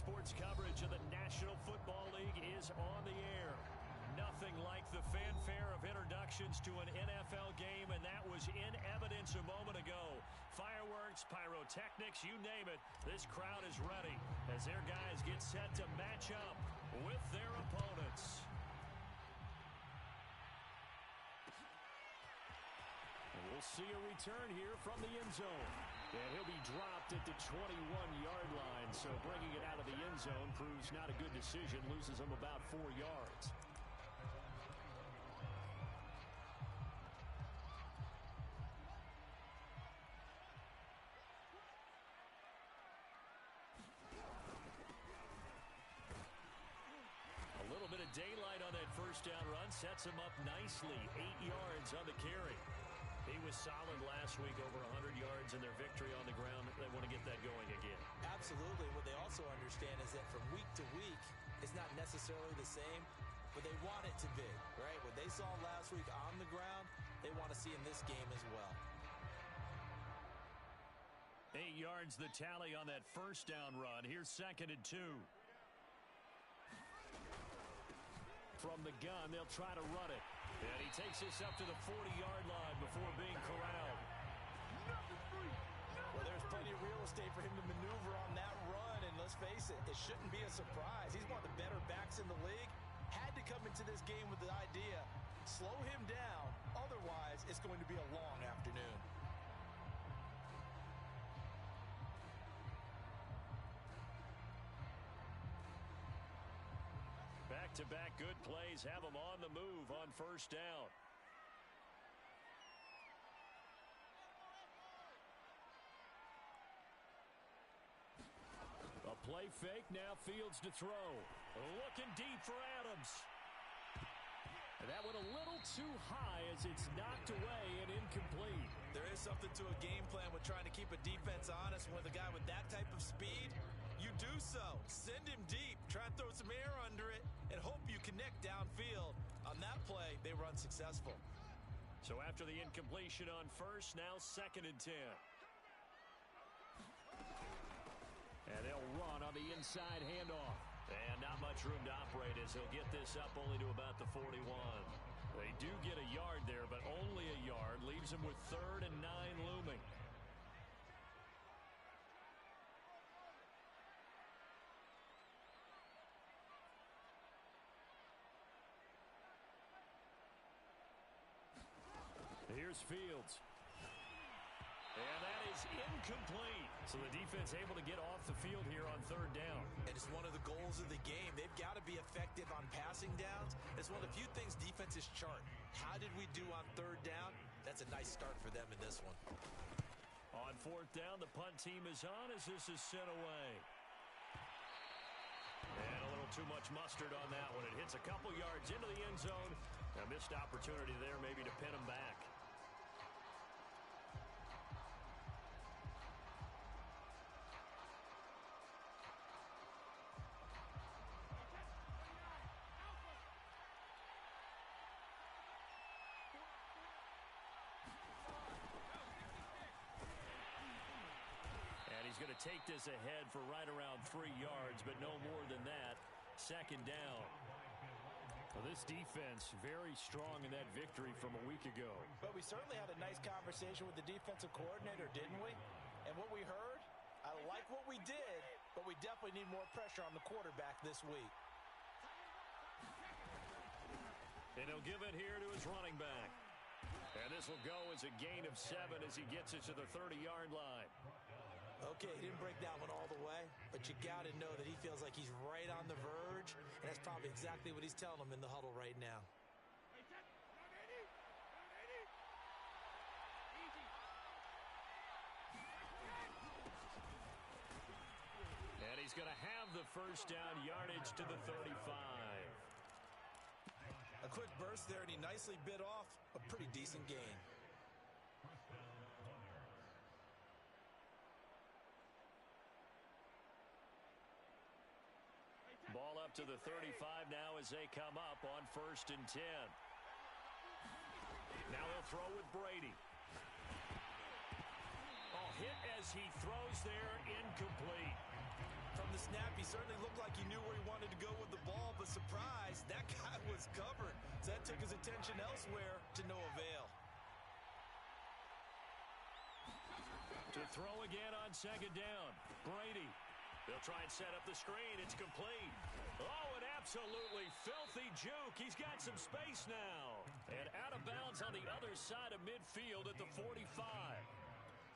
Sports coverage of the National Football League is on the air. Nothing like the fanfare of introductions to an NFL game, and that was in evidence a moment ago. Fireworks, pyrotechnics, you name it. This crowd is ready as their guys get set to match up with their opponents. And we'll see a return here from the end zone. And he'll be dropped at the 21-yard line, so bringing it out of the end zone proves not a good decision, loses him about 4 yards. A little bit of daylight on that first down run sets him up nicely. 8 yards on the carry. He was solid last week, over 100 yards in their victory on the ground. They want to get that going again. Absolutely. What they also understand is that from week to week, it's not necessarily the same, but they want it to be, right? What they saw last week on the ground, they want to see in this game as well. 8 yards the tally on that first down run. Here's 2nd and 2. From the gun, they'll try to run it. And he takes this up to the 40-yard line before being corralled. Well, there's plenty of real estate for him to maneuver on that run, and let's face it, it shouldn't be a surprise. He's one of the better backs in the league. Had to come into this game with the idea, slow him down, otherwise it's going to be a long afternoon. Back-to-back good plays have him on the move on first down. A play fake, now Fields to throw. Looking deep for Adams. And that went a little too high as it's knocked away and incomplete. There is something to a game plan with trying to keep a defense honest. With a guy with that type of speed, you do so. Send him deep, try and throw some air under it, and hope you connect downfield. On that play, they run successful. So after the incompletion on first, now 2nd and 10. And they'll run on the inside handoff. And not much room to operate as he'll get this up only to about the 41. They do get a yard there, but only a yard. Leaves him with 3rd and 9 looming. Here's Fields. And that is incomplete. So the defense able to get off the field here on 3rd down. And it's one of the goals of the game. They've got to be effective on passing downs. It's one of the few things defenses chart. How did we do on 3rd down? That's a nice start for them in this one. On 4th down, the punt team is on as this is sent away. And a little too much mustard on that one. It hits a couple yards into the end zone. A missed opportunity there maybe to pin him back. He's going to take this ahead for right around 3 yards, but no more than that. 2nd down. Well, this defense very strong in that victory from a week ago. But we certainly had a nice conversation with the defensive coordinator, didn't we? And what we heard, I like what we did, but we definitely need more pressure on the quarterback this week. And he'll give it here to his running back. And this will go as a gain of 7 as he gets it to the 30-yard line. Okay, he didn't break that one all the way, but you got to know that he feels like he's right on the verge, and that's probably exactly what he's telling them in the huddle right now. And he's going to have the first down, yardage to the 35. A quick burst there, and he nicely bit off a pretty decent gain. Ball up to the 35 now as they come up on 1st and 10. Now they'll throw with Brady. Oh, hit as he throws there, incomplete. From the snap, he certainly looked like he knew where he wanted to go with the ball, but surprise, that guy was covered. So that took his attention elsewhere to no avail. To throw again on second down. Brady. They'll try and set up the screen. It's complete. Oh, an absolutely filthy juke. He's got some space now. And out of bounds on the other side of midfield at the 45.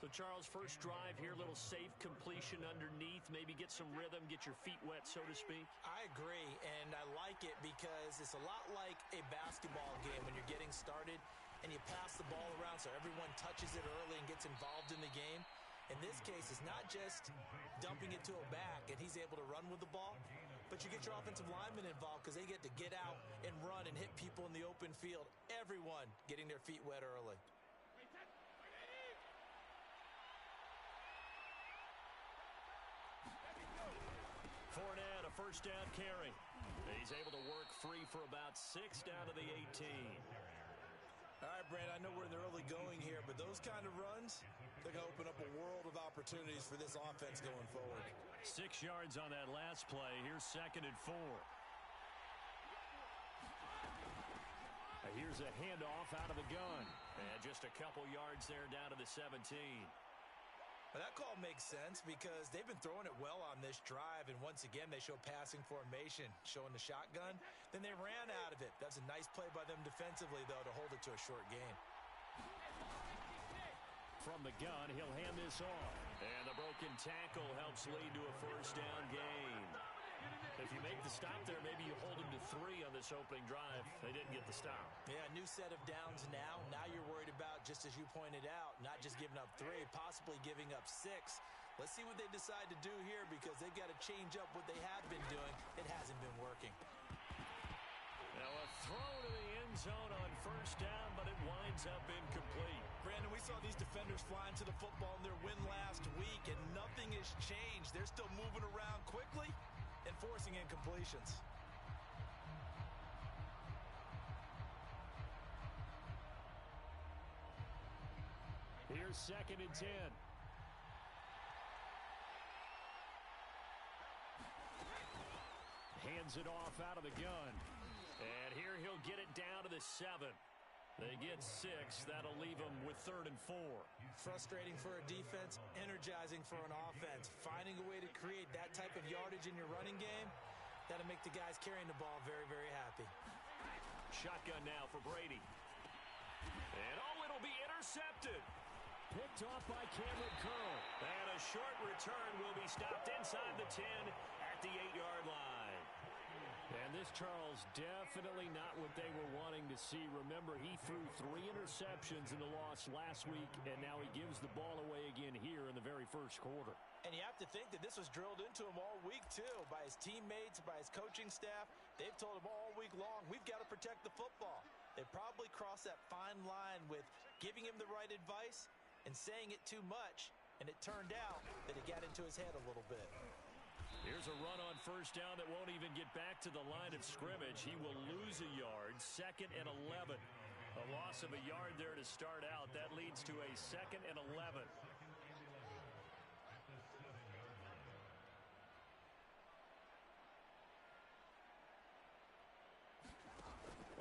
So, Charles, first drive here, little safe completion underneath. Maybe get some rhythm, get your feet wet, so to speak. I agree, and I like it because it's a lot like a basketball game when you're getting started and you pass the ball around so everyone touches it early and gets involved in the game. In this case, it's not just dumping it to a back and he's able to run with the ball, but you get your offensive linemen involved because they get to get out and run and hit people in the open field. Everyone getting their feet wet early. Fournette, a first down carry. He's able to work free for about 6 down to the 18. All right, Brandon, I know we're in the early going here, but those kind of runs, they're going to open up a world of opportunities for this offense going forward. 6 yards on that last play. Here's 2nd and 4. Here's a handoff out of the gun. And just a couple yards there down to the 17. Well, that call makes sense because they've been throwing it well on this drive, and once again, they show passing formation, showing the shotgun. Then they ran out of it. That's a nice play by them defensively, though, to hold it to a short gain. From the gun, he'll hand this off. And the broken tackle helps lead to a first down gain. If you make the stop there, maybe you hold them to 3 on this opening drive. They didn't get the stop. Yeah, new set of downs now. Now you're worried about, just as you pointed out, not just giving up 3, possibly giving up 6. Let's see what they decide to do here because they've got to change up what they have been doing. It hasn't been working. Now a throw to the end zone on first down, but it winds up incomplete. Brandon, we saw these defenders flying to the football in their win last week, and nothing has changed. They're still moving around quickly and forcing incompletions. Here's 2nd and 10. Hands it off out of the gun. And here he'll get it down to the 7. They get 6. That'll leave them with 3rd and 4. Frustrating for a defense, energizing for an offense. Finding a way to create that type of yardage in your running game, that'll make the guys carrying the ball very, very happy. Shotgun now for Brady. And it'll be intercepted. Picked off by Cameron Curl. And a short return will be stopped inside the 10 at the 8-yard line. And this, Charles, definitely not what they were wanting to see. Remember, he threw 3 interceptions in the loss last week, and now he gives the ball away again here in the very first quarter. And you have to think that this was drilled into him all week, too, by his teammates, by his coaching staff. They've told him all week long, we've got to protect the football. They probably crossed that fine line with giving him the right advice and saying it too much, and it turned out that it got into his head a little bit. Here's a run on first down that won't even get back to the line of scrimmage. He will lose a yard, 2nd and 11. A loss of a yard there to start out. That leads to a 2nd and 11.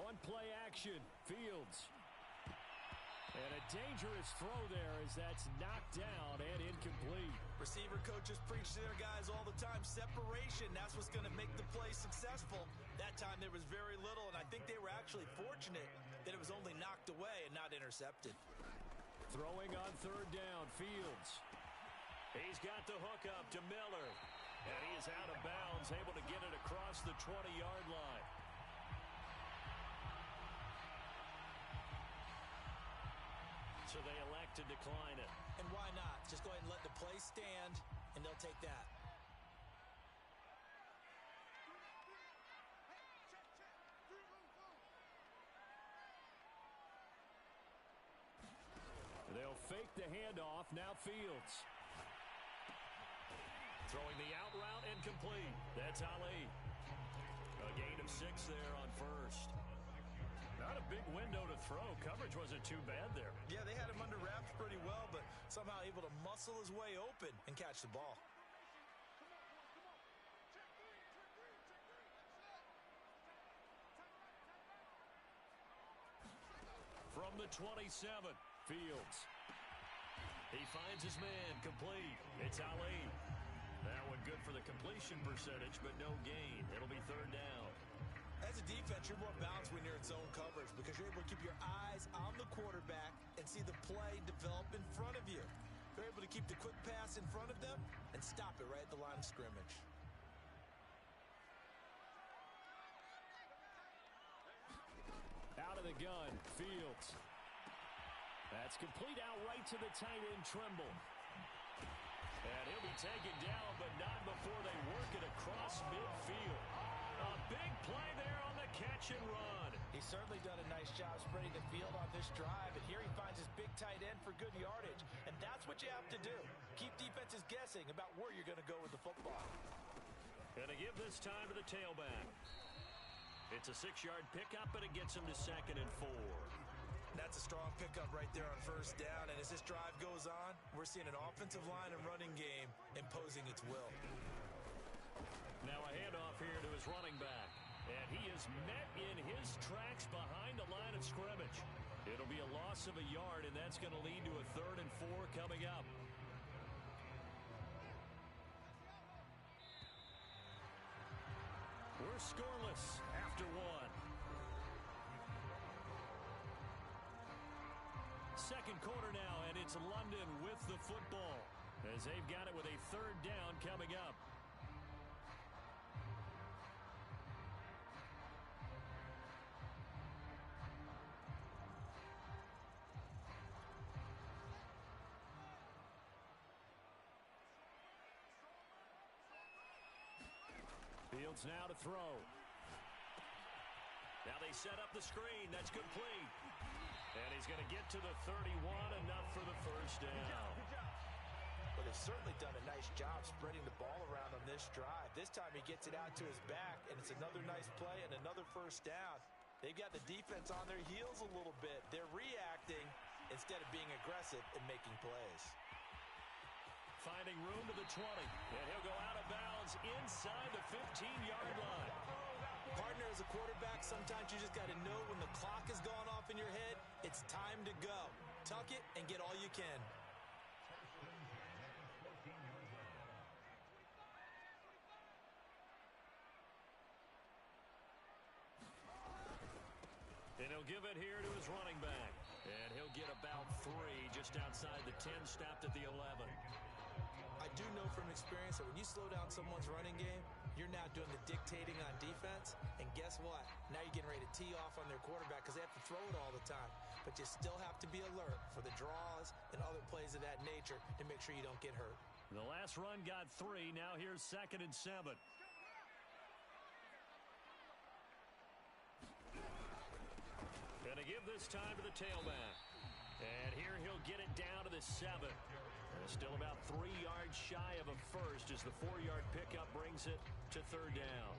On play action, Fields. And a dangerous throw there as that's knocked down and incomplete. Receiver coaches preach to their guys all the time. Separation, that's what's going to make the play successful. That time there was very little, and I think they were actually fortunate that it was only knocked away and not intercepted. Throwing on 3rd down, Fields. He's got the hook up to Miller. And he is out of bounds, able to get it across the 20-yard line. So they elect to decline it. And why not? Just go ahead and let the play stand, and they'll take that. They'll fake the handoff. Now Fields. Throwing the out route incomplete. That's Ali. A gain of 6 there on first. Not a big window to throw. Coverage wasn't too bad there. Yeah, they had him under wraps pretty well, but somehow able to muscle his way open and catch the ball. From the 27, Fields. He finds his man, complete. It's Ali. That one good for the completion percentage, but no gain. It'll be third down. As a defense, you're more balanced when you're in zone coverage because you're able to keep your eyes on the quarterback and see the play develop in front of you. They're able to keep the quick pass in front of them and stop it right at the line of scrimmage. Out of the gun, Fields. That's complete out right to the tight end, Trimble. And he'll be taken down, but not before they work it across midfield. A big play there on the catch and run. He's certainly done a nice job spreading the field on this drive, and here he finds his big tight end for good yardage. And that's what you have to do. Keep defenses guessing about where you're going to go with the football. Gonna give this time to the tailback. It's a 6-yard pickup, but it gets him to 2nd and 4. That's a strong pickup right there on first down, and as this drive goes on, we're seeing an offensive line and running game imposing its will. Now a handoff here to his running back, and he is met in his tracks behind the line of scrimmage. It'll be a loss of a yard, and that's going to lead to a 3rd and 4 coming up. We're scoreless after 1. Second quarter now, and it's London with the football as they've got it with a 3rd down coming up. Fields now to throw. Now they set up the screen. That's complete. And he's going to get to the 31, enough for the first down. Well, they've certainly done a nice job spreading the ball around on this drive. This time he gets it out to his back, and it's another nice play and another first down. They've got the defense on their heels a little bit. They're reacting instead of being aggressive and making plays. Finding room to the 20, and he'll go out of bounds inside the 15-yard line. Partner, as a quarterback, sometimes you just got to know when the clock has gone off in your head, it's time to go. Tuck it and get all you can. And he'll give it here to his running back. And he'll get about 3 just outside the 10, stopped at the 11. I do know from experience that when you slow down someone's running game, you're now doing the dictating on defense, and guess what? Now you're getting ready to tee off on their quarterback because they have to throw it all the time. But you still have to be alert for the draws and other plays of that nature to make sure you don't get hurt. The last run got 3. Now here's 2nd and 7. Gonna give this time to the tailback. And here he'll get it down to the 7. Still about 3 yards shy of a first as the 4-yard pickup brings it to 3rd down.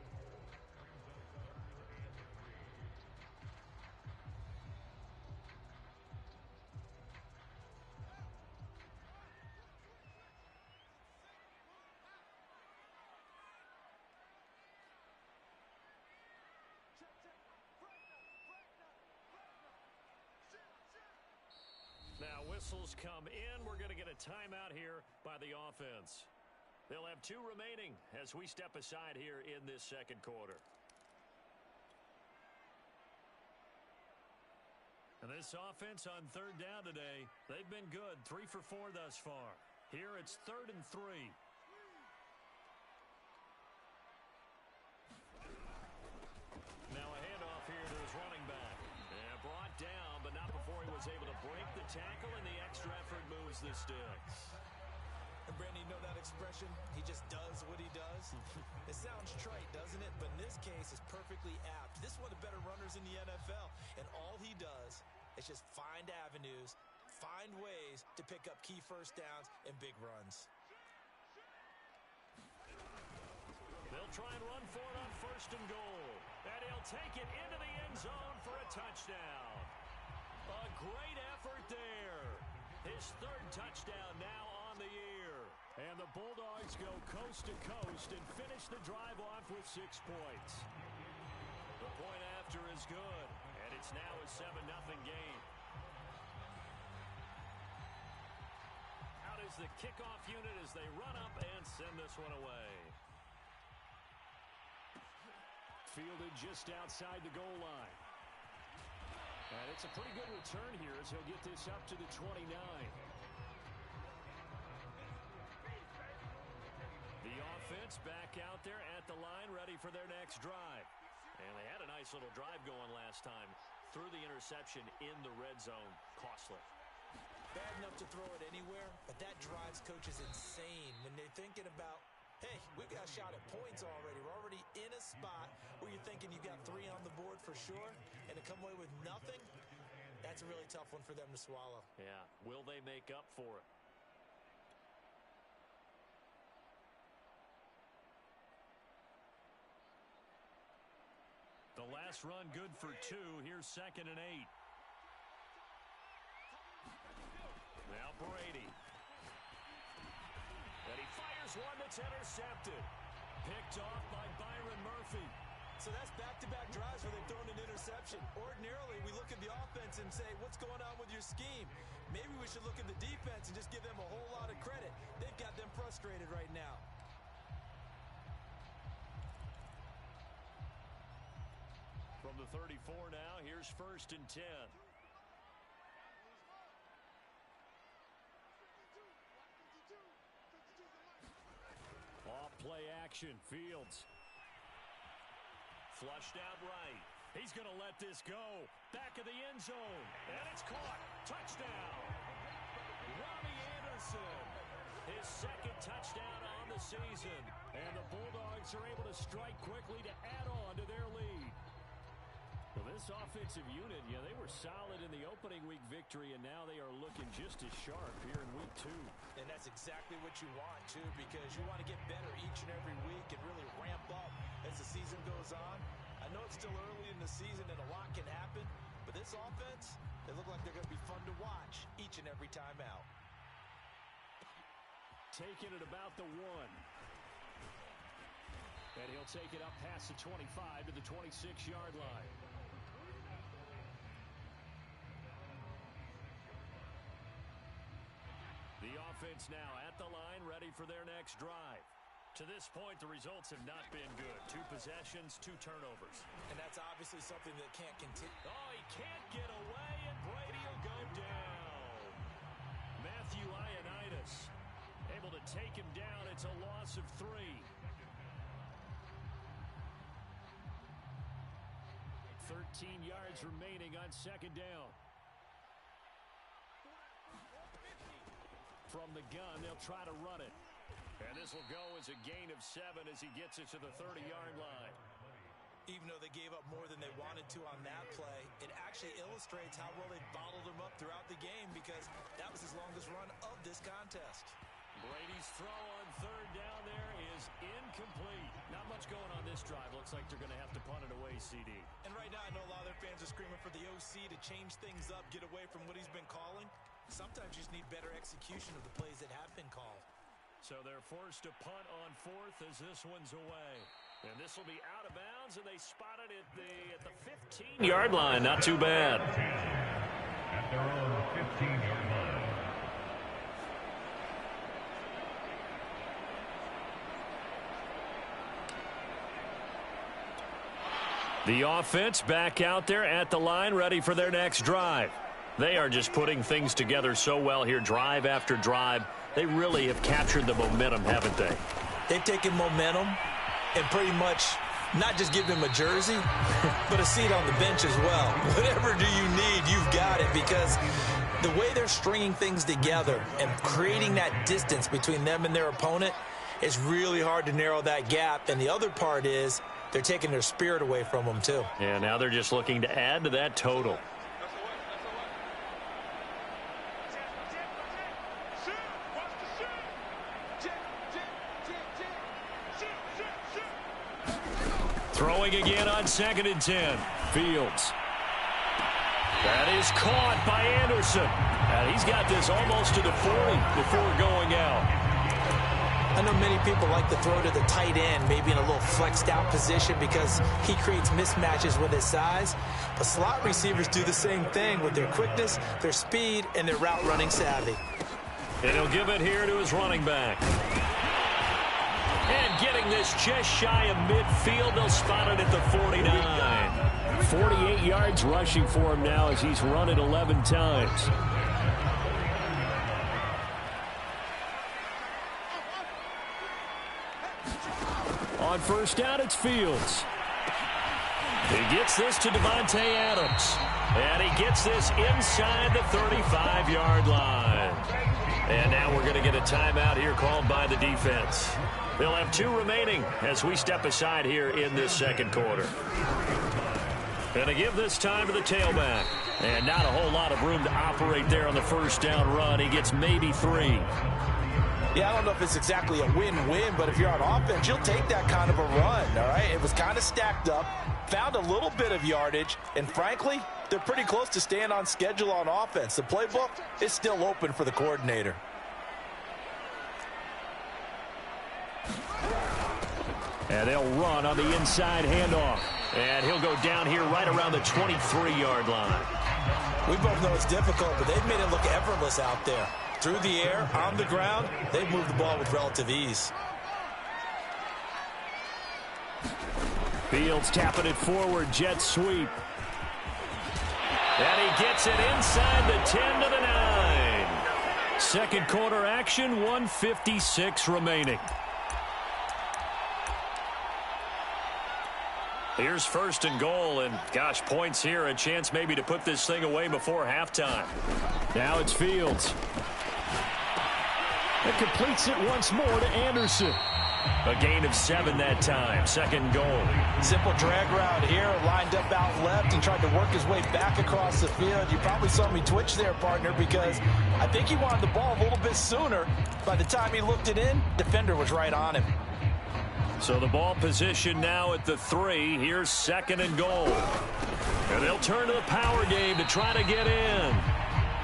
Now whistles come in. We're going to get a timeout here by the offense. They'll have 2 remaining as we step aside here in this second quarter. And this offense on 3rd down today, they've been good. 3 for 4 thus far. Here it's 3rd and 3. Now a handoff here to his running back. And brought down, but not before he was able to break the tackle, and the extra effort moves the sticks. And Brandon, you know that expression? He just does what he does. It sounds trite, doesn't it? But in this case, it's perfectly apt. This is one of the better runners in the NFL. And all he does is just find avenues, find ways to pick up key first downs and big runs. They'll try and run for it on 1st and goal. And he'll take it into the end zone for a touchdown. His third touchdown now on the year. And the Bulldogs go coast to coast and finish the drive off with 6 points. The point after is good, and it's now a 7-0 game. Out is the kickoff unit as they run up and send this one away. Fielded just outside the goal line. And it's a pretty good return here as he'll get this up to the 29. The offense back out there at the line, ready for their next drive. And they had a nice little drive going last time. Threw the interception in the red zone. Costly. Bad enough to throw it anywhere, but that drives coaches insane when they're thinking about, hey, we got a shot at points already. We're already in a spot where you're thinking you got 3 on the board for sure, and to come away with nothing, that's a really tough one for them to swallow. Yeah. Will they make up for it? The last run good for 2. Here's 2nd and 8. Now Brady. And he fires one that's intercepted. Picked off by Byron Murphy. So that's back-to-back drives where they've thrown an interception. Ordinarily, we look at the offense and say, what's going on with your scheme? Maybe we should look at the defense and just give them a whole lot of credit. They've got them frustrated right now. From the 34 now, here's 1st and 10. Off play action, Fields. Flushed out right. He's going to let this go. Back of the end zone. And it's caught. Touchdown. Robbie Anderson. His 2nd touchdown on the season. And the Bulldogs are able to strike quickly to add on to their lead. Well, this offensive unit, yeah, they were solid in the opening week victory, and now they are looking just as sharp here in week 2. And that's exactly what you want, too, because you want to get better each and every week and really ramp up as the season goes on. I know it's still early in the season and a lot can happen, but this offense, they look like they're going to be fun to watch each and every time out. Taking it about the 1. And he'll take it up past the 25 to the 26-yard line. The offense now at the line, ready for their next drive. To this point, the results have not been good. 2 possessions, 2 turnovers. And that's obviously something that can't continue. Oh, he can't get away, and Brady will go down. Matthew Ioannidis able to take him down. It's a loss of 3. 13 yards remaining on 2nd down. From the gun, they'll try to run it. And this will go as a gain of 7 as he gets it to the 30-yard line. Even though they gave up more than they wanted to on that play, it actually illustrates how well they bottled them up throughout the game because that was his longest run of this contest. Brady's throw on 3rd down there is incomplete. Not much going on this drive. Looks like they're going to have to punt it away, CD. And right now I know a lot of their fans are screaming for the OC to change things up, get away from what he's been calling. Sometimes you just need better execution of the plays that have been called. So they're forced to punt on 4th as this one's away. And this will be out of bounds, and they spot it at the 15-yard line. Not too bad. At their own 15-yard line. The offense back out there at the line, ready for their next drive. They are just putting things together so well here, drive after drive. They really have captured the momentum, haven't they? They've taken momentum and pretty much not just given him a jersey, but a seat on the bench as well. Whatever do you need, you've got it, because the way they're stringing things together and creating that distance between them and their opponent, it's really hard to narrow that gap. And the other part is they're taking their spirit away from them, too. Yeah, now they're just looking to add to that total. Throwing again on 2nd and 10. Fields. That is caught by Anderson. And he's got this almost to the 40 before going out. I know many people like to throw to the tight end, maybe in a little flexed out position because he creates mismatches with his size. But slot receivers do the same thing with their quickness, their speed, and their route running savvy. And he'll give it here to his running back. And getting this just shy of midfield, they'll spot it at the 49. 48 yards rushing for him now as he's run it 11 times. On first down, it's Fields. He gets this to Devontae Adams. And he gets this inside the 35-yard line. And now we're going to get a timeout here called by the defense. They'll have 2 remaining as we step aside here in this second quarter. Going to give this time to the tailback. And not a whole lot of room to operate there on the first down run. He gets maybe 3. Yeah, I don't know if it's exactly a win-win, but if you're on offense, you'll take that kind of a run, all right? It was kind of stacked up, found a little bit of yardage, and frankly, they're pretty close to staying on schedule on offense. The playbook is still open for the coordinator. And they'll run on the inside handoff. And he'll go down here right around the 23-yard line. We both know it's difficult, but they've made it look effortless out there. Through the air, on the ground, they've moved the ball with relative ease. Fields tapping it forward, jet sweep. And he gets it inside the 10 to the 9. Second quarter action, 1:56 remaining. Here's first and goal, and gosh, points here, a chance maybe to put this thing away before halftime. Now it's Fields. It completes it once more to Anderson. A gain of 7 that time, second goal. Simple drag route here, lined up out left and tried to work his way back across the field. You probably saw me twitch there, partner, because I think he wanted the ball a little bit sooner. By the time he looked it in, defender was right on him. So the ball position now at the 3. Here's second and goal. And they'll turn to the power game to try to get in.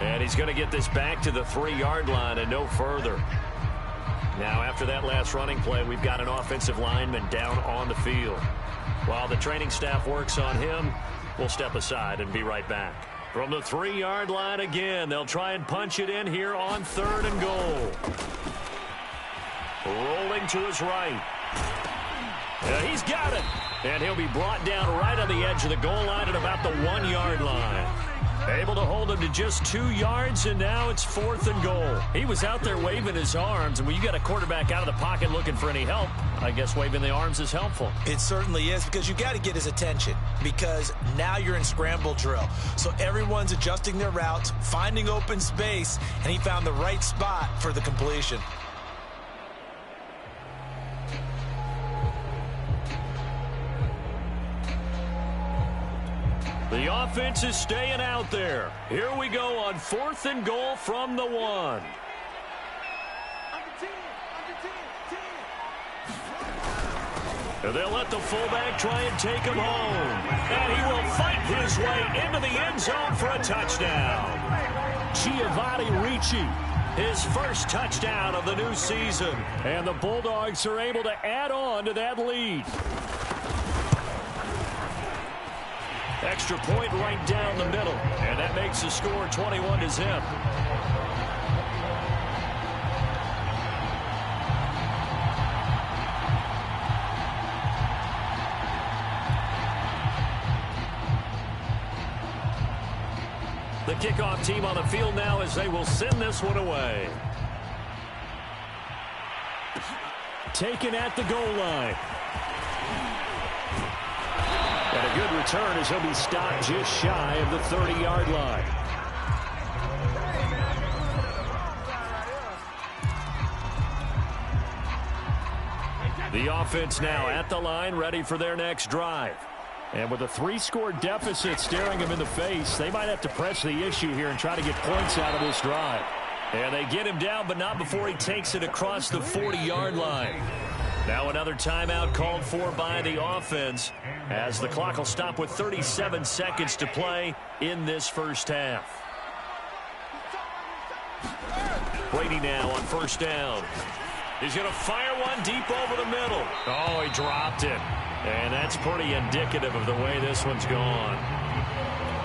And he's going to get this back to the 3-yard line and no further. Now, after that last running play, we've got an offensive lineman down on the field. While the training staff works on him, we'll step aside and be right back. From the 3-yard line again, they'll try and punch it in here on third and goal. Rolling to his right. He's got it. And he'll be brought down right on the edge of the goal line at about the 1-yard line. Able to hold him to just 2 yards, and now it's fourth and goal. He was out there waving his arms, and when you got a quarterback out of the pocket looking for any help, I guess waving the arms is helpful. It certainly is, because you got to get his attention, because now you're in scramble drill. So everyone's adjusting their routes, finding open space, and he found the right spot for the completion. The offense is staying out there. Here we go on fourth and goal from the 1. And they'll let the fullback try and take him home. And he will fight his way into the end zone for a touchdown. Giovanni Ricci, his first touchdown of the new season. And the Bulldogs are able to add on to that lead. Extra point right down the middle, and that makes the score 21-0. The kickoff team on the field now as they will send this one away. Taken at the goal line. And a good return as he'll be stopped just shy of the 30-yard line. The offense now at the line, ready for their next drive. And with a 3-score deficit staring him in the face, they might have to press the issue here and try to get points out of this drive. And they get him down, but not before he takes it across the 40-yard line. Now another timeout called for by the offense as the clock will stop with 37 seconds to play in this first half. Brady now on first down. He's going to fire one deep over the middle. Oh, he dropped it. And that's pretty indicative of the way this one's gone.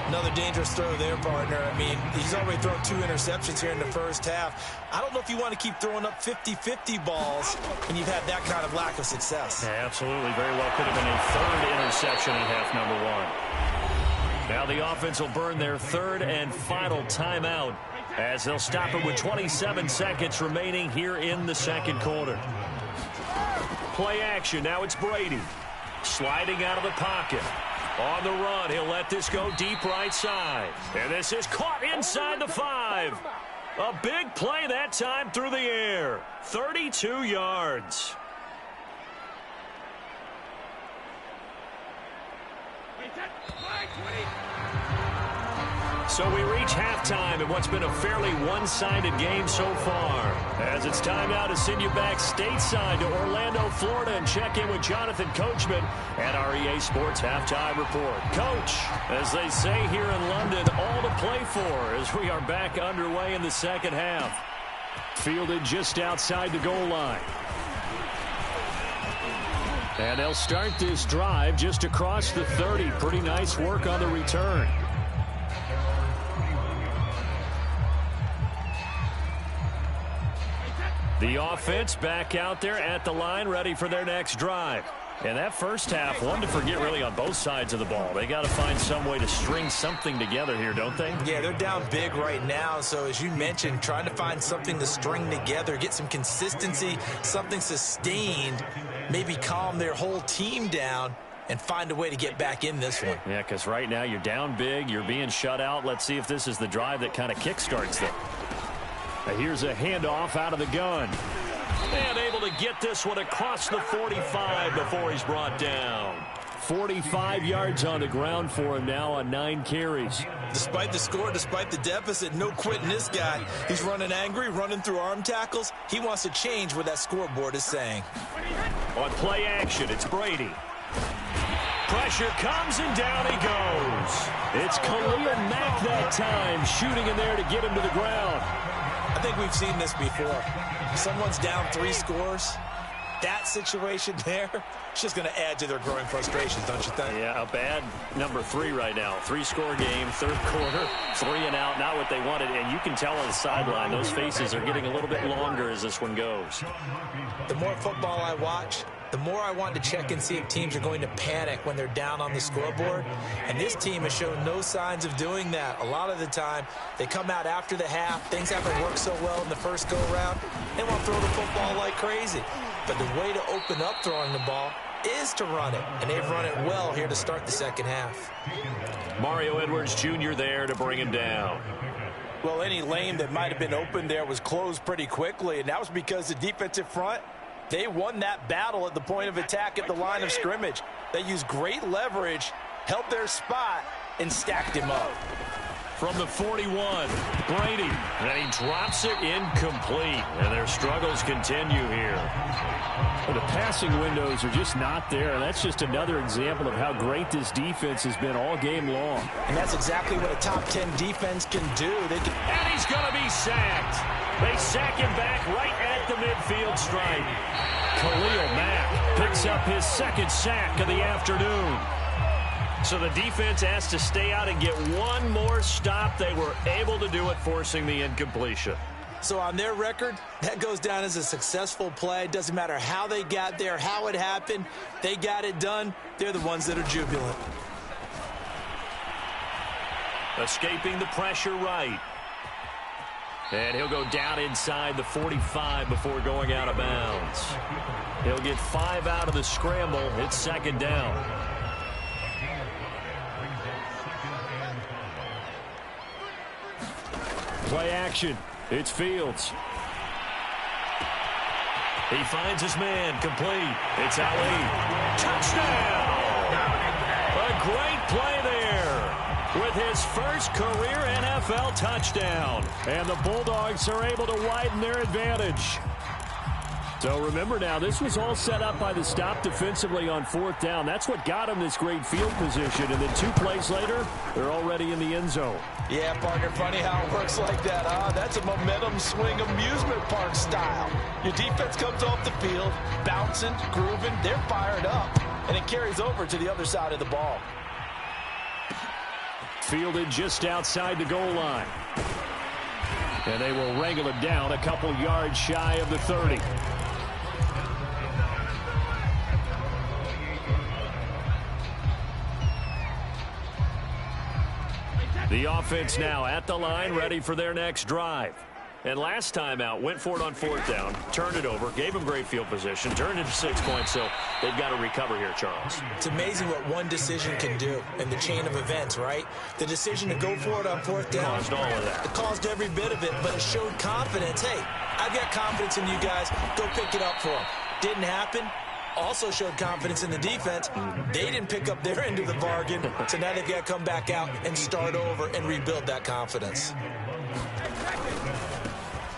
Another dangerous throw there, partner. I mean, he's already thrown 2 interceptions here in the first half. I don't know if you want to keep throwing up 50-50 balls when you've had that kind of lack of success. Yeah, absolutely. Very well could have been a 3rd interception in half number 1. Now the offense will burn their 3rd and final timeout as they'll stop it with 27 seconds remaining here in the second quarter. Play action. Now it's Brady. Sliding out of the pocket. On the run, he'll let this go deep right side. And this is caught inside the 5. A big play that time through the air. 32 yards. So we reach halftime in what's been a fairly one-sided game so far. As it's time now to send you back stateside to Orlando, Florida, and check in with Jonathan Coachman at our EA Sports Halftime Report. Coach, as they say here in London, all to play for as we are back underway in the second half. Fielded just outside the goal line. And they'll start this drive just across the 30. Pretty nice work on the return. The offense back out there at the line, ready for their next drive. And that first half, one to forget really on both sides of the ball. They got to find some way to string something together here, don't they? Yeah, they're down big right now. So as you mentioned, trying to find something to string together, get some consistency, something sustained, maybe calm their whole team down and find a way to get back in this one. Yeah, because right now you're down big, you're being shut out. Let's see if this is the drive that kind of kickstarts them. Here's a handoff out of the gun. And able to get this one across the 45 before he's brought down. 45 yards on the ground for him now on 9 carries. Despite the score, despite the deficit, no quitting this guy. He's running angry, running through arm tackles. He wants to change what that scoreboard is saying. On play action, it's Brady. Pressure comes and down he goes. It's Khalil Mack that time, shooting in there to get him to the ground. I think we've seen this before. Someone's down 3 scores. That situation there, it's just going to add to their growing frustrations, don't you think? Yeah, a bad number 3 right now. 3-score game, 3rd quarter, 3 and out, not what they wanted. And you can tell on the sideline, those faces are getting a little bit longer as this one goes. The more football I watch, the more I want to check and see if teams are going to panic when they're down on the scoreboard. And this team has shown no signs of doing that. A lot of the time, they come out after the half. Things haven't worked so well in the first go-around. They want to throw the football like crazy. But the way to open up throwing the ball is to run it. And they've run it well here to start the second half. Mario Edwards Jr. there to bring him down. Well, any lane that might have been open there was closed pretty quickly. And that was because the defensive front, they won that battle at the point of attack at the line of scrimmage. They used great leverage, held their spot, and stacked him up. From the 41, Brady, and he drops it incomplete. And their struggles continue here. Well, the passing windows are just not there. That's just another example of how great this defense has been all game long. And that's exactly what a top 10 defense can do. And he's going to be sacked. They sack him back right at the midfield stripe. Khalil Mack picks up his 2nd sack of the afternoon. So the defense has to stay out and get one more stop. They were able to do it, forcing the incompletion. So on their record, that goes down as a successful play. Doesn't matter how they got there, how it happened. They got it done. They're the ones that are jubilant. Escaping the pressure right. And he'll go down inside the 45 before going out of bounds. He'll get 5 out of the scramble. It's 2nd down. Play action. It's Fields. He finds his man complete. It's Ali. Touchdown! A great play there with his first career NFL touchdown. And the Bulldogs are able to widen their advantage. So remember now, this was all set up by the stop defensively on 4th down. That's what got them this great field position. And then 2 plays later, they're already in the end zone. Yeah, partner, funny how it works like that, huh? That's a momentum swing amusement park style. Your defense comes off the field, bouncing, grooving, they're fired up, and it carries over to the other side of the ball. Fielded just outside the goal line. And they will wrangle it down a couple yards shy of the 30. The offense now at the line, ready for their next drive. And last time out, went for it on 4th down, turned it over, gave them great field position, turned it to 6 points, so they've got to recover here, Charles. It's amazing what one decision can do in the chain of events, right? The decision to go for it on 4th down. Caused all of that. It caused every bit of it, but it showed confidence. Hey, I've got confidence in you guys. Go pick it up for them. Didn't happen. Also showed confidence in the defense. They didn't pick up their end of the bargain, so now they've got to come back out and start over and rebuild that confidence.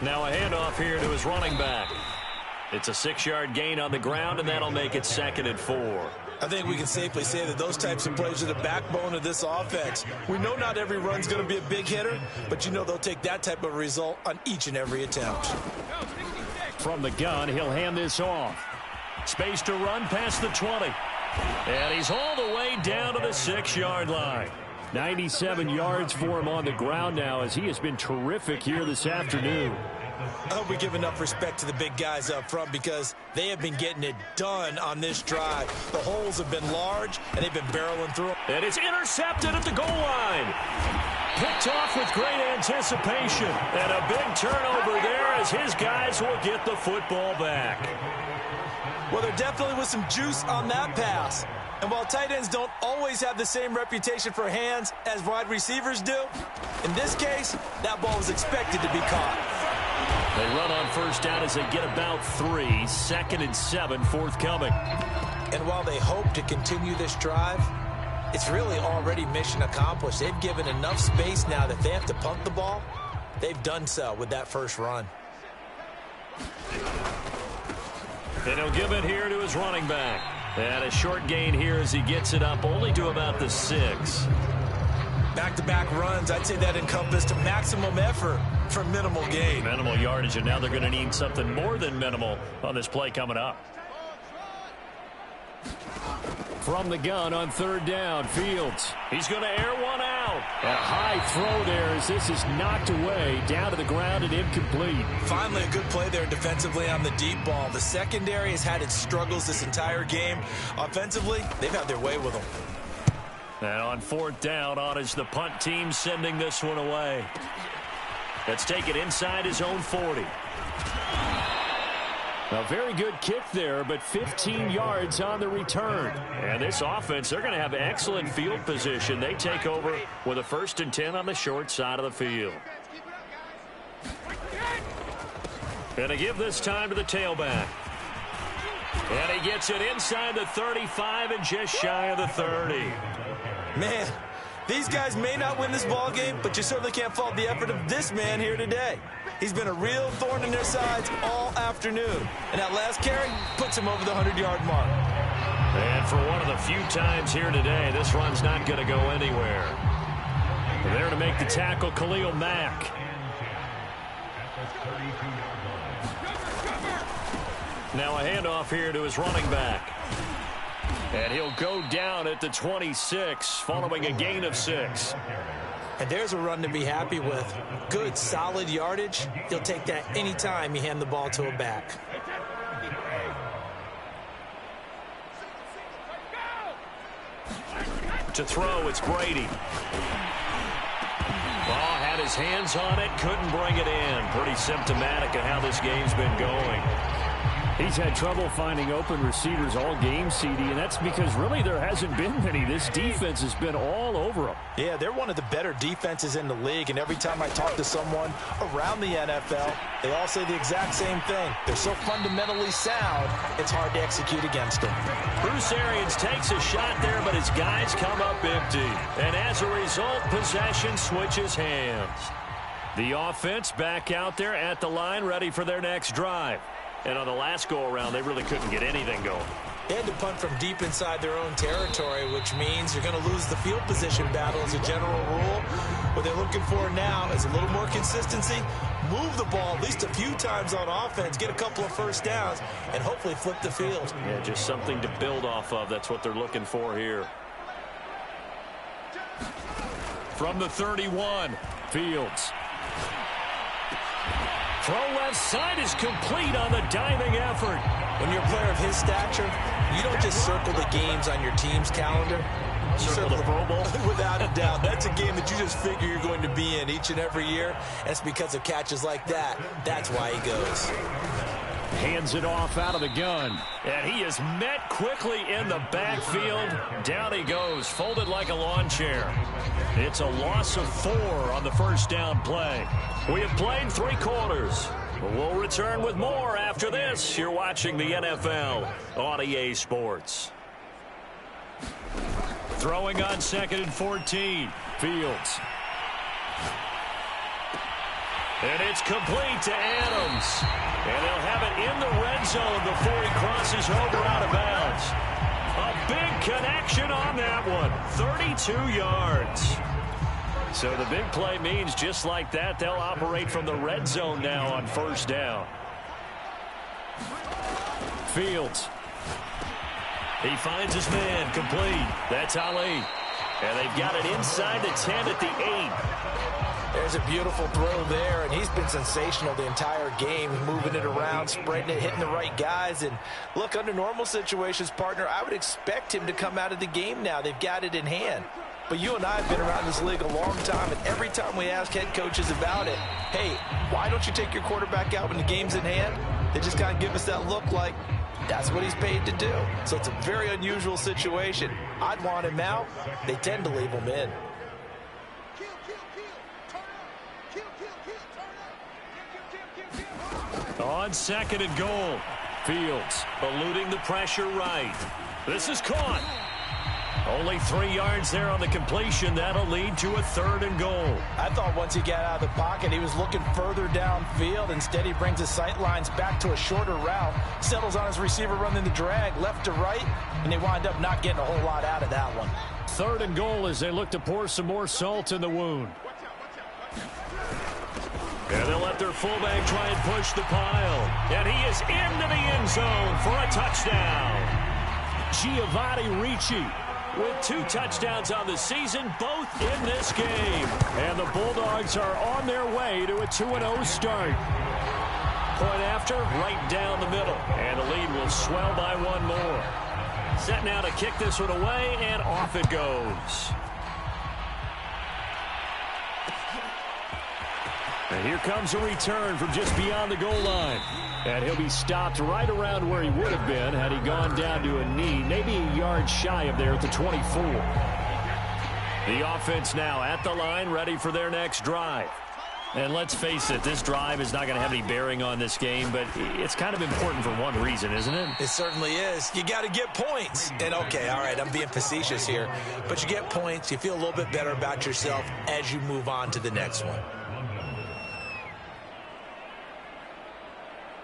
Now a handoff here to his running back. It's a 6-yard gain on the ground, and that'll make it 2nd and 4. I think we can safely say that those types of plays are the backbone of this offense. We know not every run's going to be a big hitter, but you know they'll take that type of result on each and every attempt. From the gun, he'll hand this off. Space to run past the 20. And he's all the way down to the 6-yard line. 97 yards for him on the ground now, as he has been terrific here this afternoon. I hope we give enough respect to the big guys up front, because they have been getting it done on this drive. The holes have been large, and they've been barreling through them. And it's intercepted at the goal line. Picked off with great anticipation. And a big turnover there, as his guys will get the football back. Well, there definitely was some juice on that pass. And while tight ends don't always have the same reputation for hands as wide receivers do, in this case, that ball was expected to be caught. They run on 1st down as they get about 3. 2nd and 7 forthcoming. And while they hope to continue this drive, it's really already mission accomplished. They've given enough space now that they have to punt the ball. They've done so with that first run. And he'll give it here to his running back. And a short gain here as he gets it up only to about the 6. Back-to-back runs, I'd say that encompassed maximum effort for minimal gain. Minimal yardage, and now they're going to need something more than minimal on this play coming up. From the gun on 3rd down, Fields. He's going to air one out. And a high throw there as this is knocked away, down to the ground and incomplete. Finally, a good play there defensively on the deep ball. The secondary has had its struggles this entire game. Offensively, they've had their way with them. And on 4th down, on is the punt team sending this one away. Let's take it inside his own 40. A very good kick there, but 15 yards on the return. And this offense, they're going to have excellent field position. They take over with a 1st and 10 on the short side of the field. And they give this time to the tailback. And he gets it inside the 35 and just shy of the 30. Man, these guys may not win this ball game, but you certainly can't fault the effort of this man here today. He's been a real thorn in their sides all afternoon. And that last carry puts him over the 100-yard mark. And for one of the few times here today, this run's not going to go anywhere. There to make the tackle, Khalil Mack. Now a handoff here to his running back. And he'll go down at the 26, following a gain of 6. And there's a run to be happy with. Good, solid yardage. He'll take that anytime you hand the ball to a back. To throw, it's Brady. Ball had his hands on it, couldn't bring it in. Pretty symptomatic of how this game's been going. He's had trouble finding open receivers all game, CD, and that's because really there hasn't been many. This defense has been all over him. Yeah, they're one of the better defenses in the league, and every time I talk to someone around the NFL, they all say the exact same thing. They're so fundamentally sound, it's hard to execute against them. Bruce Arians takes a shot there, but his guys come up empty. And as a result, possession switches hands. The offense back out there at the line, ready for their next drive. And on the last go-around, they really couldn't get anything going. They had to punt from deep inside their own territory, which means you're going to lose the field position battle as a general rule. What they're looking for now is a little more consistency, move the ball at least a few times on offense, get a couple of first downs, and hopefully flip the field. Yeah, just something to build off of. That's what they're looking for here. From the 31, Fields. Throw left side is complete on the diving effort. When you're a player of his stature, you don't just circle the games on your team's calendar. You circle the Pro Bowl. Without a doubt. That's a game that you just figure you're going to be in each and every year. And it's because of catches like that. That's why he goes. Hands it off out of the gun. And he is met quickly in the backfield. Down he goes, folded like a lawn chair. It's a loss of 4 on the first down play. We have played 3 quarters. We'll return with more after this. You're watching the NFL on EA Sports. Throwing on 2nd and 14. Fields. And it's complete to Adams. And they'll have it in the red zone before he crosses over out of bounds. A big connection on that one. 32 yards. So the big play means just like that, they'll operate from the red zone now on first down. Fields. He finds his man, complete. That's Ali. And they've got it inside the 10 at the 8. There's a beautiful throw there, and he's been sensational the entire game, moving it around, spreading it, hitting the right guys. And look, under normal situations, partner, I would expect him to come out of the game now. They've got it in hand. But you and I have been around this league a long time, and every time we ask head coaches about it, hey, why don't you take your quarterback out when the game's in hand? They just kind of give us that look like that's what he's paid to do. So it's a very unusual situation. I'd want him out. They tend to leave him in. On 2nd and goal, Fields eluding the pressure right. This is caught. Only 3 yards there on the completion. That'll lead to a 3rd and goal. I thought once he got out of the pocket, he was looking further downfield. Instead, he brings his sight lines back to a shorter route, settles on his receiver running the drag left to right, and they wind up not getting a whole lot out of that one. 3rd and goal as they look to pour some more salt in the wound. And they'll let their fullback try and push the pile. And he is into the end zone for a touchdown. Giovanni Ricci with 2 touchdowns on the season, both in this game. And the Bulldogs are on their way to a 2-0 start. Point after, right down the middle. And the lead will swell by 1 more. Set now to kick this one away, and off it goes. And here comes a return from just beyond the goal line. And he'll be stopped right around where he would have been had he gone down to a knee, maybe a yard shy of there at the 24. The offense now at the line, ready for their next drive. And let's face it, this drive is not going to have any bearing on this game, but it's kind of important for one reason, isn't it? It certainly is. You got to get points. And, okay, all right, I'm being facetious here, but you get points, you feel a little bit better about yourself as you move on to the next one.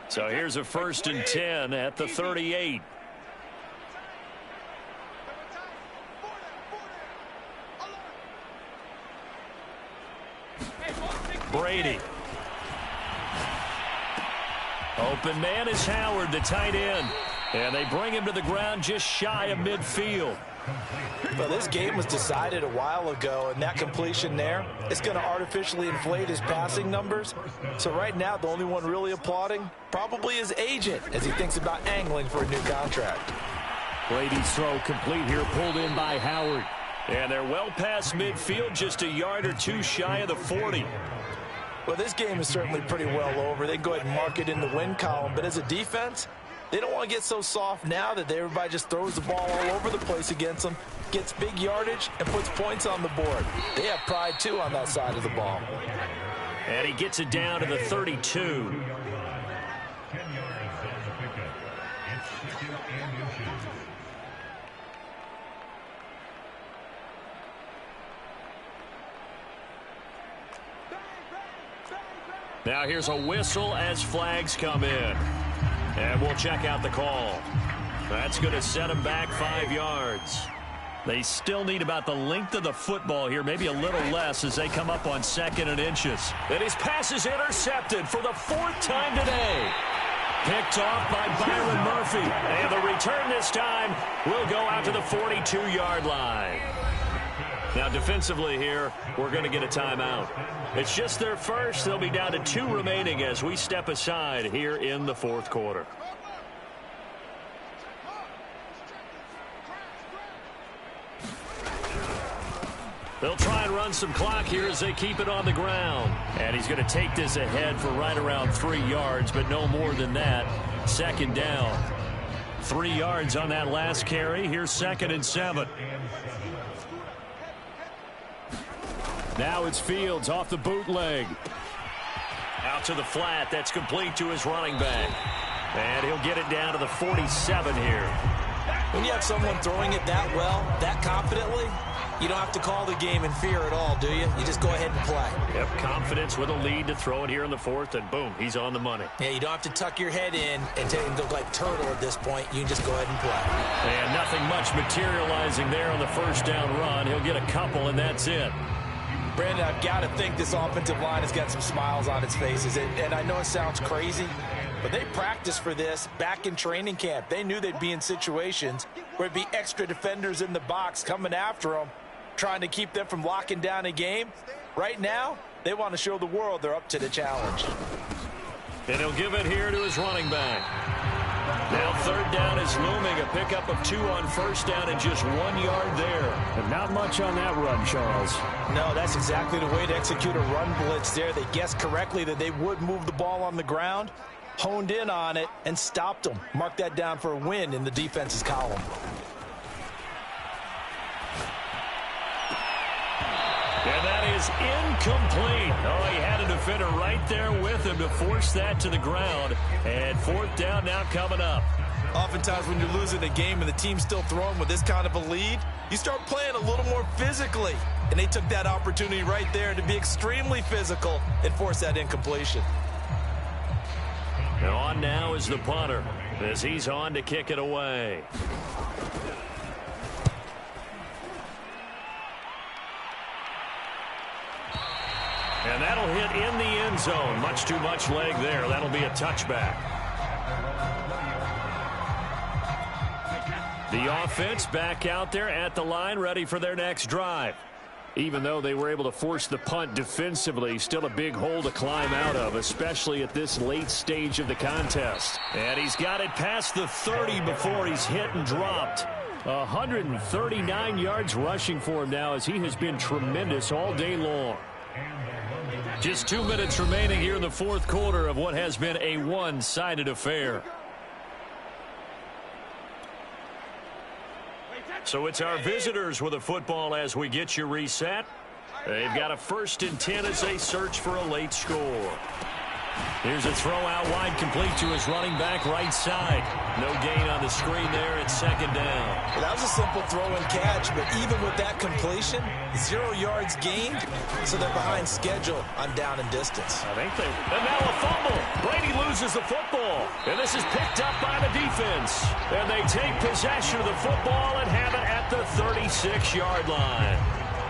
So here's a 1st and 10 at the 38. Brady. Open man is Howard, the tight end. And they bring him to the ground just shy of midfield. Well, this game was decided a while ago, and that completion there, it's going to artificially inflate his passing numbers. So right now, the only one really applauding probably his agent as he thinks about angling for a new contract. Brady's throw complete here, pulled in by Howard. And they're well past midfield, just a yard or 2 shy of the 40. Well, this game is certainly pretty well over. They go ahead and mark it in the win column. But as a defense, they don't want to get so soft now that everybody just throws the ball all over the place against them, gets big yardage, and puts points on the board. They have pride, too, on that side of the ball. And he gets it down to the 32. Now here's a whistle as flags come in. And we'll check out the call. That's going to set him back 5 yards. They still need about the length of the football here, maybe a little less as they come up on 2nd and inches. And his pass is intercepted for the 4th time today. Picked off by Byron Murphy. And the return this time will go out to the 42-yard line. Now, defensively here, we're going to get a timeout. It's just their first. They'll be down to 2 remaining as we step aside here in the 4th quarter. They'll try and run some clock here as they keep it on the ground. And he's going to take this ahead for right around 3 yards, but no more than that. 2nd down. 3 yards on that last carry. Here's 2nd and 7. Now it's Fields off the bootleg. Out to the flat. That's complete to his running back. And he'll get it down to the 47 here. When you have someone throwing it that well, that confidently, you don't have to call the game in fear at all, do you? You just go ahead and play. Yep, confidence with a lead to throw it here in the 4th, and boom, he's on the money. Yeah, you don't have to tuck your head in and look like turtle at this point. You can just go ahead and play. And nothing much materializing there on the 1st down run. He'll get a couple, and that's it. Brandon, I've got to think this offensive line has got some smiles on its faces. And I know it sounds crazy, but they practiced for this back in training camp. They knew they'd be in situations where it'd be extra defenders in the box coming after them, trying to keep them from locking down a game. Right now, they want to show the world they're up to the challenge. And he'll give it here to his running back. Now 3rd down is looming. A pickup of 2 on 1st down and just 1 yard there. And not much on that run, Charles. No, that's exactly the way to execute a run blitz there. They guessed correctly that they would move the ball on the ground, honed in on it, and stopped them. Mark that down for a win in the defense's column. And that is incomplete. Oh, he had a defender right there with him to force that to the ground. And 4th down now coming up. Oftentimes when you're losing a game and the team's still throwing with this kind of a lead, you start playing a little more physically. And they took that opportunity right there to be extremely physical and force that incompletion. And on now is the punter as he's on to kick it away. And that'll hit in the end zone. Much too much leg there. That'll be a touchback. The offense back out there at the line, ready for their next drive. Even though they were able to force the punt defensively, still a big hole to climb out of, especially at this late stage of the contest. And he's got it past the 30 before he's hit and dropped. 139 yards rushing for him now as he has been tremendous all day long. Just 2 minutes remaining here in the 4th quarter of what has been a one-sided affair. So it's our visitors with a football as we get you reset. They've got a 1st and 10 as they search for a late score. Here's a throw out wide, complete to his running back right side. No gain on the screen there at 2nd down. Well, that was a simple throw and catch, but even with that completion, 0 yards gained, so they're behind schedule on down and distance. I think and now a fumble. Brady loses the football, and this is picked up by the defense. And they take possession of the football and have it at the 36-yard line.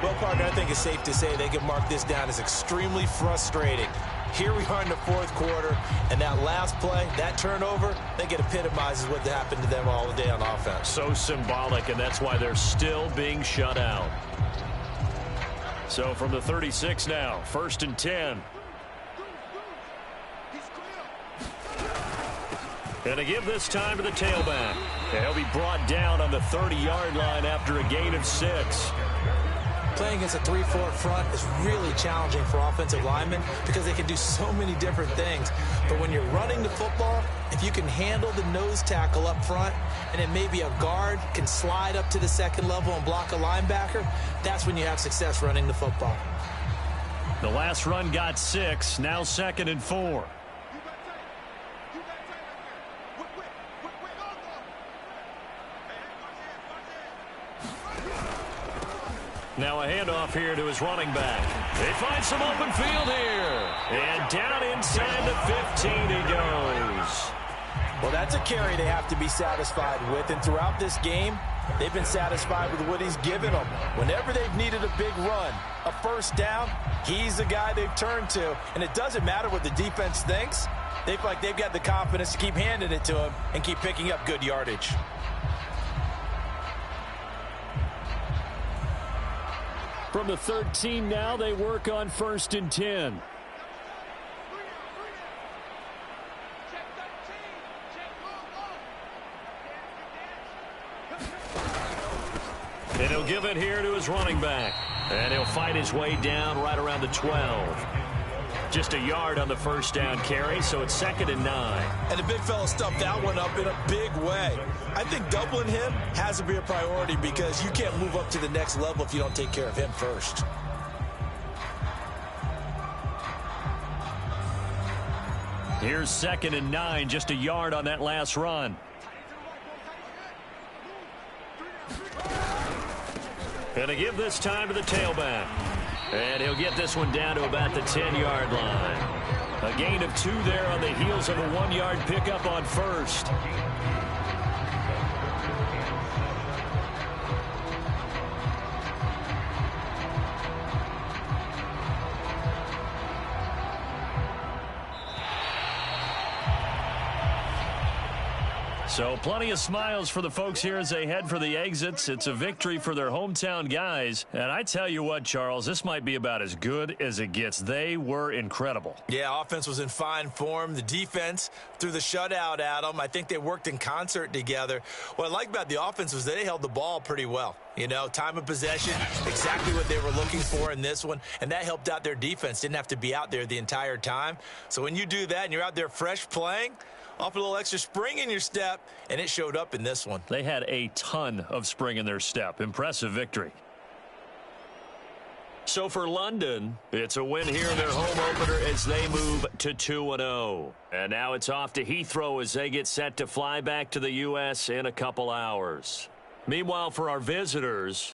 Well, partner, I think it's safe to say they can mark this down as extremely frustrating. Here we are in the 4th quarter, and that last play, that turnover, I think it epitomizes what happened to them all day on offense. So symbolic, and that's why they're still being shut out. So from the 36 now, 1st and 10. And to give this time to the tailback. And he'll be brought down on the 30-yard line after a gain of 6. Playing against a 3-4 front is really challenging for offensive linemen because they can do so many different things. But when you're running the football, if you can handle the nose tackle up front and then maybe a guard can slide up to the 2nd level and block a linebacker, that's when you have success running the football. The last run got 6, now 2nd and 4. Now a handoff here to his running back. They find some open field here. And down inside the 15 he goes. Well, that's a carry they have to be satisfied with. And throughout this game, they've been satisfied with what he's given them. Whenever they've needed a big run, a first down, he's the guy they've turned to. And it doesn't matter what the defense thinks. They feel like they've got the confidence to keep handing it to him and keep picking up good yardage. From the 13 now, they work on 1st and 10. And he'll give it here to his running back. And he'll fight his way down right around the 12. Just a yard on the first down carry, so it's 2nd and 9. And the big fella stuffed that one up in a big way. I think doubling him has to be a priority because you can't move up to the next level if you don't take care of him first. Here's 2nd and 9, just a yard on that last run. And to give this time to the tailback. And he'll get this one down to about the 10-yard line. A gain of 2 there on the heels of a 1-yard pickup on first. So plenty of smiles for the folks here as they head for the exits. It's a victory for their hometown guys. And I tell you what, Charles, this might be about as good as it gets. They were incredible. Yeah, offense was in fine form. The defense threw the shutout at them. I think they worked in concert together. What I like about the offense was they held the ball pretty well. You know, time of possession, exactly what they were looking for in this one. And that helped out their defense. Didn't have to be out there the entire time. So when you do that and you're out there fresh playing, off a little extra spring in your step, and it showed up in this one. They had a ton of spring in their step. Impressive victory. So for London, it's a win here in their home opener as they move to 2-0. And now it's off to Heathrow as they get set to fly back to the U.S. in a couple hours. Meanwhile, for our visitors,